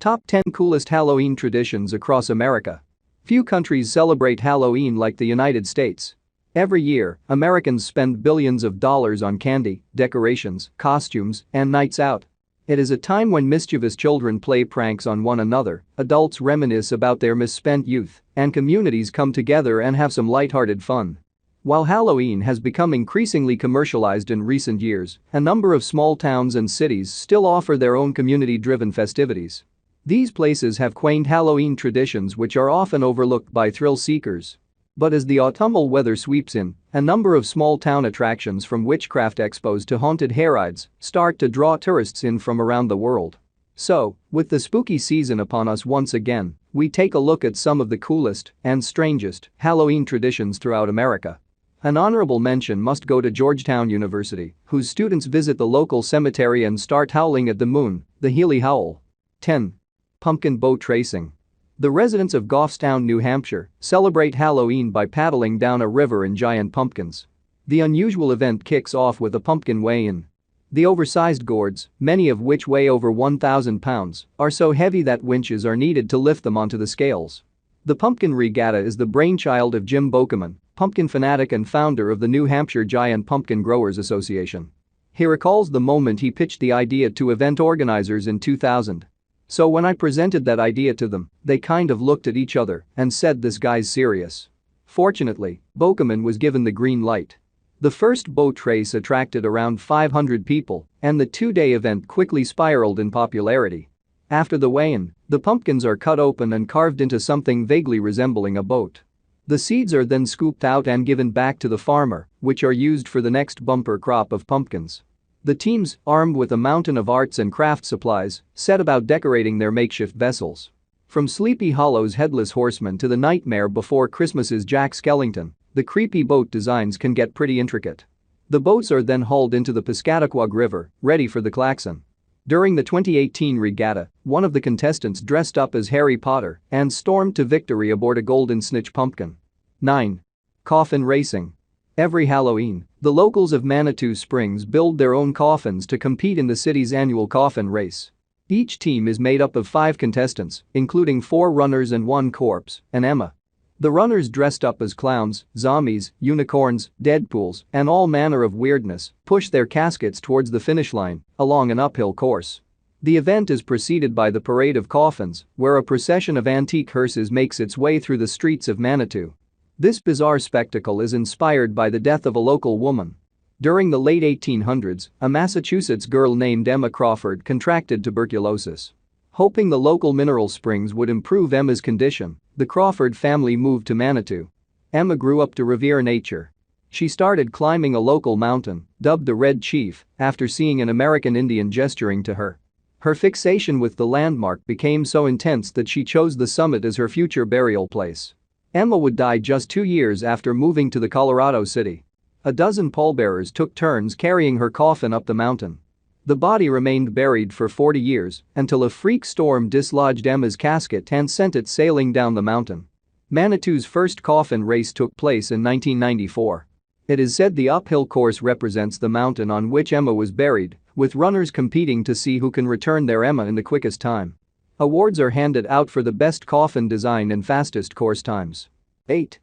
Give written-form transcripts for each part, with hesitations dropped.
Top 10 Coolest Halloween Traditions Across America. Few countries celebrate Halloween like the United States. Every year, Americans spend billions of dollars on candy, decorations, costumes, and nights out. It is a time when mischievous children play pranks on one another, adults reminisce about their misspent youth, and communities come together and have some lighthearted fun. While Halloween has become increasingly commercialized in recent years, a number of small towns and cities still offer their own community-driven festivities. These places have quaint Halloween traditions which are often overlooked by thrill seekers. But as the autumnal weather sweeps in, a number of small-town attractions from witchcraft expos to haunted hayrides start to draw tourists in from around the world. So, with the spooky season upon us once again, we take a look at some of the coolest and strangest Halloween traditions throughout America. An honorable mention must go to Georgetown University, whose students visit the local cemetery and start howling at the moon, the Healy Howl. 10. Pumpkin boat racing. The residents of Goffstown, New Hampshire, celebrate Halloween by paddling down a river in giant pumpkins. The unusual event kicks off with a pumpkin weigh-in. The oversized gourds, many of which weigh over 1,000 pounds, are so heavy that winches are needed to lift them onto the scales. The pumpkin regatta is the brainchild of Jim Bokeman, pumpkin fanatic and founder of the New Hampshire Giant Pumpkin Growers Association. He recalls the moment he pitched the idea to event organizers in 2000. "So when I presented that idea to them, they kind of looked at each other and said, 'This guy's serious.'" Fortunately, Bokeman was given the green light. The first boat race attracted around 500 people, and the two-day event quickly spiraled in popularity. After the weigh-in, the pumpkins are cut open and carved into something vaguely resembling a boat. The seeds are then scooped out and given back to the farmer, which are used for the next bumper crop of pumpkins. The teams, armed with a mountain of arts and craft supplies, set about decorating their makeshift vessels. From Sleepy Hollow's Headless Horseman to the Nightmare Before Christmas's Jack Skellington, the creepy boat designs can get pretty intricate. The boats are then hauled into the Piscataquag River, ready for the klaxon. During the 2018 regatta, one of the contestants dressed up as Harry Potter and stormed to victory aboard a golden snitch pumpkin. 9. Coffin racing. Every Halloween, the locals of Manitou Springs build their own coffins to compete in the city's annual coffin race. Each team is made up of 5 contestants, including 4 runners and 1 corpse, an Emma. The runners, dressed up as clowns, zombies, unicorns, Deadpools, and all manner of weirdness, push their caskets towards the finish line along an uphill course. The event is preceded by the Parade of Coffins, where a procession of antique hearses makes its way through the streets of Manitou. This bizarre spectacle is inspired by the death of a local woman. During the late 1800s, a Massachusetts girl named Emma Crawford contracted tuberculosis. Hoping the local mineral springs would improve Emma's condition, the Crawford family moved to Manitou. Emma grew up to revere nature. She started climbing a local mountain, dubbed the Red Chief, after seeing an American Indian gesturing to her. Her fixation with the landmark became so intense that she chose the summit as her future burial place. Emma would die just 2 years after moving to the Colorado City. A dozen pallbearers took turns carrying her coffin up the mountain. The body remained buried for 40 years until a freak storm dislodged Emma's casket and sent it sailing down the mountain. Manitou's first coffin race took place in 1994. It is said the uphill course represents the mountain on which Emma was buried, with runners competing to see who can return their Emma in the quickest time. Awards are handed out for the best coffin design and fastest course times. 8.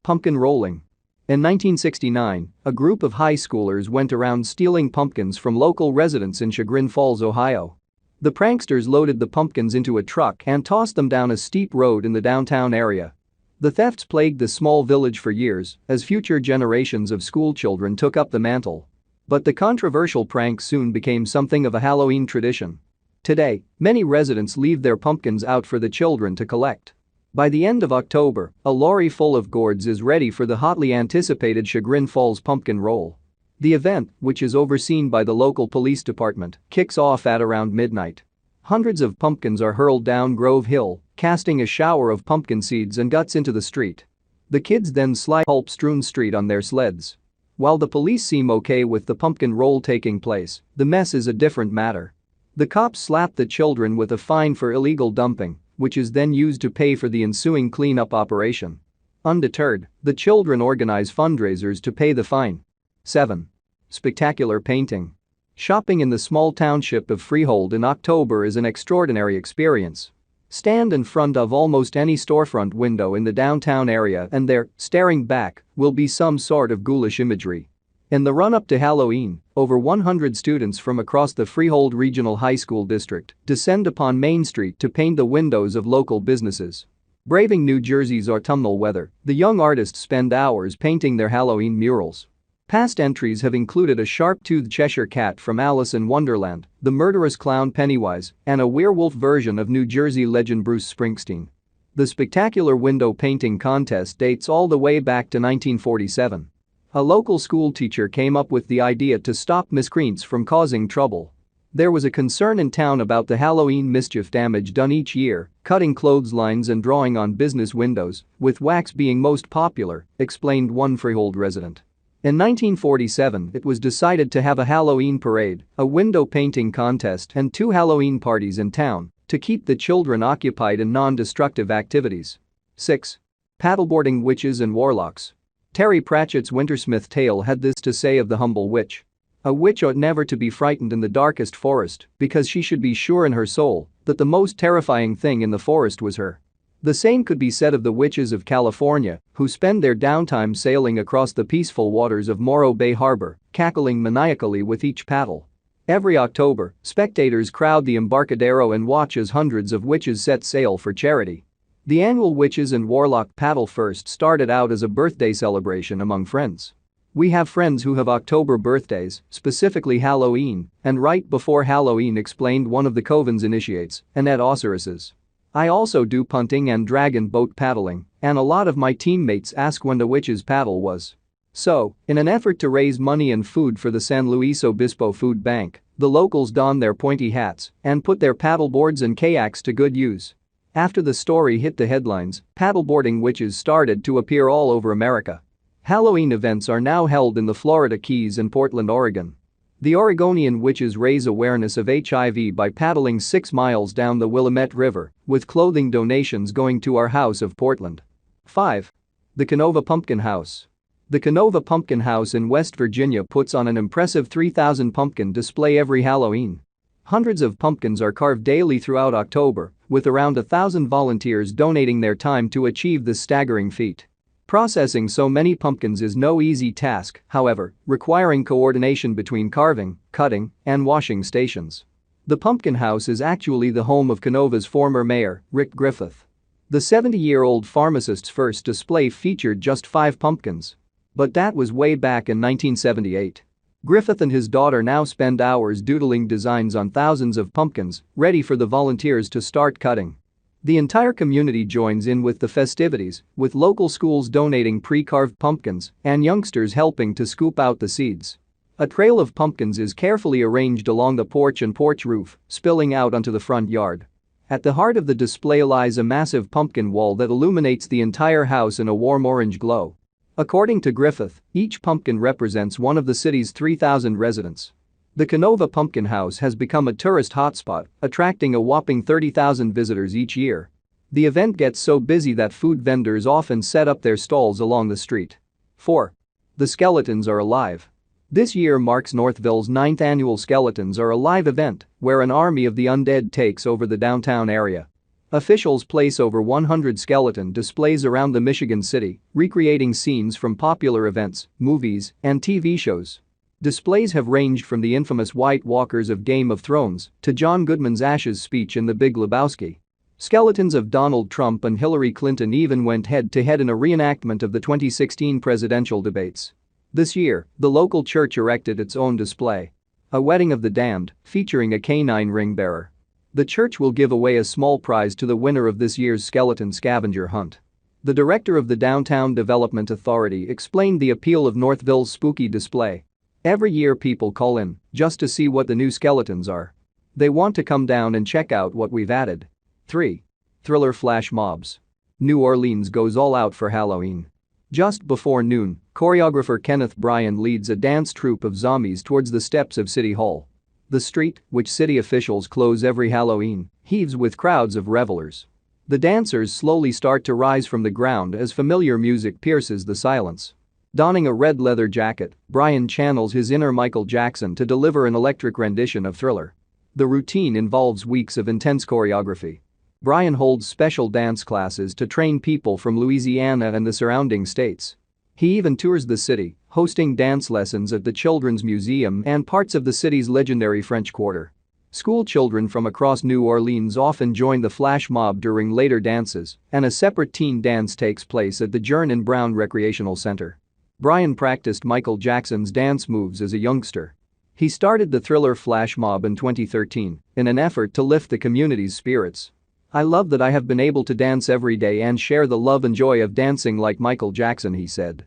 Pumpkin rolling. In 1969, a group of high schoolers went around stealing pumpkins from local residents in Chagrin Falls, Ohio. The pranksters loaded the pumpkins into a truck and tossed them down a steep road in the downtown area. The thefts plagued the small village for years as future generations of schoolchildren took up the mantle. But the controversial prank soon became something of a Halloween tradition. Today, many residents leave their pumpkins out for the children to collect. By the end of October, a lorry full of gourds is ready for the hotly anticipated Chagrin Falls Pumpkin Roll. The event, which is overseen by the local police department, kicks off at around midnight. Hundreds of pumpkins are hurled down Grove Hill, casting a shower of pumpkin seeds and guts into the street. The kids then slide pulp-strewn street on their sleds. While the police seem okay with the pumpkin roll taking place, the mess is a different matter. The cops slap the children with a fine for illegal dumping, which is then used to pay for the ensuing cleanup operation. Undeterred, the children organize fundraisers to pay the fine. 7. Spectacular painting. Shopping in the small township of Freehold in October is an extraordinary experience. Stand in front of almost any storefront window in the downtown area and there, staring back, will be some sort of ghoulish imagery. In the run-up to Halloween, over 100 students from across the Freehold Regional High School District descend upon Main Street to paint the windows of local businesses. Braving New Jersey's autumnal weather, the young artists spend hours painting their Halloween murals. Past entries have included a sharp-toothed Cheshire cat from Alice in Wonderland, the murderous clown Pennywise, and a werewolf version of New Jersey legend Bruce Springsteen. The spectacular window painting contest dates all the way back to 1947. A local school teacher came up with the idea to stop miscreants from causing trouble. There was a concern in town about the Halloween mischief damage done each year, cutting clotheslines and drawing on business windows, with wax being most popular, explained one Freehold resident. In 1947, it was decided to have a Halloween parade, a window painting contest, and 2 Halloween parties in town to keep the children occupied in non-destructive activities. 6. Paddleboarding witches and warlocks. Terry Pratchett's Wintersmith tale had this to say of the humble witch. A witch ought never to be frightened in the darkest forest because she should be sure in her soul that the most terrifying thing in the forest was her. The same could be said of the witches of California, who spend their downtime sailing across the peaceful waters of Morro Bay Harbor, cackling maniacally with each paddle. Every October, spectators crowd the Embarcadero and watch as hundreds of witches set sail for charity. The annual Witches and Warlock Paddle first started out as a birthday celebration among friends. We have friends who have October birthdays, specifically Halloween, and right before Halloween, explained one of the Coven's initiates, Annette Osiris's. I also do punting and dragon boat paddling, and a lot of my teammates ask when the witch's paddle was. So, in an effort to raise money and food for the San Luis Obispo Food Bank, the locals don their pointy hats and put their paddleboards and kayaks to good use. After the story hit the headlines, paddleboarding witches started to appear all over America. Halloween events are now held in the Florida Keys and Portland, Oregon. The Oregonian witches raise awareness of HIV by paddling 6 miles down the Willamette River, with clothing donations going to Our House of Portland. 5. The Canova Pumpkin House. The Canova Pumpkin House in West Virginia puts on an impressive 3,000 pumpkin display every Halloween. Hundreds of pumpkins are carved daily throughout October, with around 1,000 volunteers donating their time to achieve this staggering feat. Processing so many pumpkins is no easy task, however, requiring coordination between carving, cutting, and washing stations. The pumpkin house is actually the home of Canova's former mayor, Rick Griffith. The 70-year-old pharmacist's first display featured just 5 pumpkins. But that was way back in 1978. Griffith and his daughter now spend hours doodling designs on thousands of pumpkins, ready for the volunteers to start cutting. The entire community joins in with the festivities, with local schools donating pre-carved pumpkins and youngsters helping to scoop out the seeds. A trail of pumpkins is carefully arranged along the porch and porch roof, spilling out onto the front yard. At the heart of the display lies a massive pumpkin wall that illuminates the entire house in a warm orange glow. According to Griffith, each pumpkin represents one of the city's 3,000 residents. The Canova Pumpkin House has become a tourist hotspot, attracting a whopping 30,000 visitors each year. The event gets so busy that food vendors often set up their stalls along the street. 4. The Skeletons Are Alive. This year marks Northville's 9th annual Skeletons Are Alive event, where an army of the undead takes over the downtown area. Officials place over 100 skeleton displays around the Michigan city, recreating scenes from popular events, movies, and TV shows. Displays have ranged from the infamous White Walkers of Game of Thrones to John Goodman's Ashes speech in The Big Lebowski. Skeletons of Donald Trump and Hillary Clinton even went head-to-head in a reenactment of the 2016 presidential debates. This year, the local church erected its own display. A Wedding of the Damned, featuring a canine ring bearer. The church will give away a small prize to the winner of this year's skeleton scavenger hunt. The director of the Downtown Development Authority explained the appeal of Northville's spooky display. Every year people call in just to see what the new skeletons are. They want to come down and check out what we've added. 3. Thriller flash mobs. New Orleans goes all out for Halloween. Just before noon, choreographer Kenneth Bryan leads a dance troupe of zombies towards the steps of City Hall. The street, which city officials close every Halloween, heaves with crowds of revelers. The dancers slowly start to rise from the ground as familiar music pierces the silence. Donning a red leather jacket, Brian channels his inner Michael Jackson to deliver an electric rendition of Thriller. The routine involves weeks of intense choreography. Brian holds special dance classes to train people from Louisiana and the surrounding states. He even tours the city, hosting dance lessons at the Children's Museum and parts of the city's legendary French Quarter. School children from across New Orleans often join the flash mob during later dances, and a separate teen dance takes place at the Jernin Brown Recreational Center. Brian practiced Michael Jackson's dance moves as a youngster. He started the Thriller flash mob in 2013 in an effort to lift the community's spirits. "I love that I have been able to dance every day and share the love and joy of dancing like Michael Jackson," he said.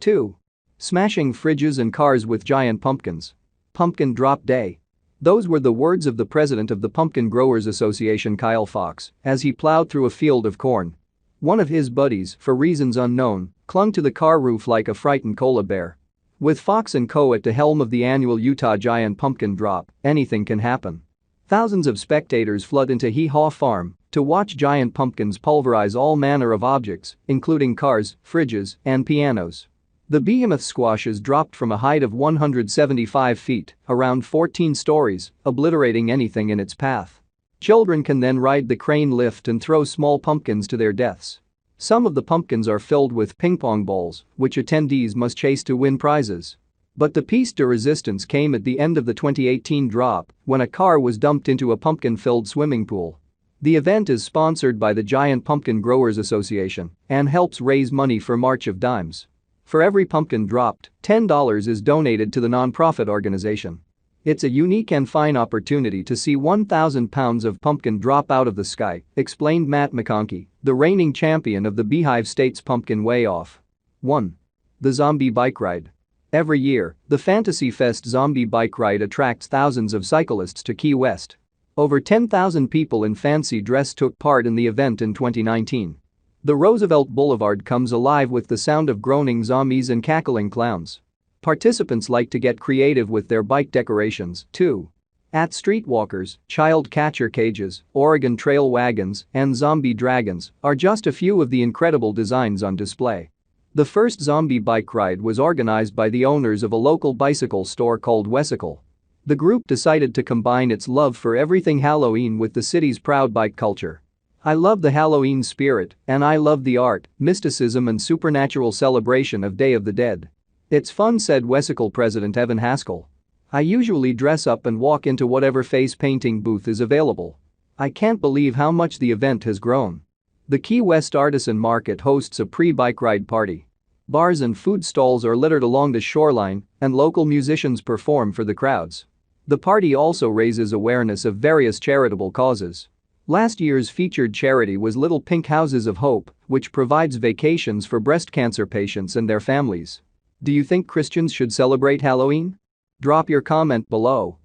2. Smashing fridges and cars with giant pumpkins. Pumpkin Drop Day. Those were the words of the president of the Pumpkin Growers Association, Kyle Fox, as he plowed through a field of corn. One of his buddies, for reasons unknown, clung to the car roof like a frightened koala bear. With Fox and co. at the helm of the annual Utah Giant Pumpkin Drop, anything can happen. Thousands of spectators flood into Healy Howl Farm to watch giant pumpkins pulverize all manner of objects, including cars, fridges, and pianos. The behemoth squashes dropped from a height of 175 feet, around 14 stories, obliterating anything in its path. Children can then ride the crane lift and throw small pumpkins to their deaths. Some of the pumpkins are filled with ping-pong balls, which attendees must chase to win prizes. But the piece de resistance came at the end of the 2018 drop, when a car was dumped into a pumpkin-filled swimming pool. The event is sponsored by the Giant Pumpkin Growers Association and helps raise money for March of Dimes. For every pumpkin dropped, $10 is donated to the nonprofit organization. "It's a unique and fine opportunity to see 1,000 pounds of pumpkin drop out of the sky," explained Matt McConkey, the reigning champion of the Beehive State's Pumpkin Way-Off. 1. The Zombie Bike Ride. Every year, the Fantasy Fest Zombie Bike Ride attracts thousands of cyclists to Key West. Over 10,000 people in fancy dress took part in the event in 2019. The Roosevelt Boulevard comes alive with the sound of groaning zombies and cackling clowns. Participants like to get creative with their bike decorations, too. At streetwalkers, child catcher cages, Oregon Trail wagons, and zombie dragons are just a few of the incredible designs on display. The first zombie bike ride was organized by the owners of a local bicycle store called Wesicle. The group decided to combine its love for everything Halloween with the city's proud bike culture. "I love the Halloween spirit, and I love the art, mysticism and supernatural celebration of Day of the Dead. It's fun," said Wesicle president Evan Haskell. "I usually dress up and walk into whatever face painting booth is available. I can't believe how much the event has grown." The Key West Artisan Market hosts a pre-bike ride party. Bars and food stalls are littered along the shoreline, and local musicians perform for the crowds. The party also raises awareness of various charitable causes. Last year's featured charity was Little Pink Houses of Hope, which provides vacations for breast cancer patients and their families. Do you think Christians should celebrate Halloween? Drop your comment below.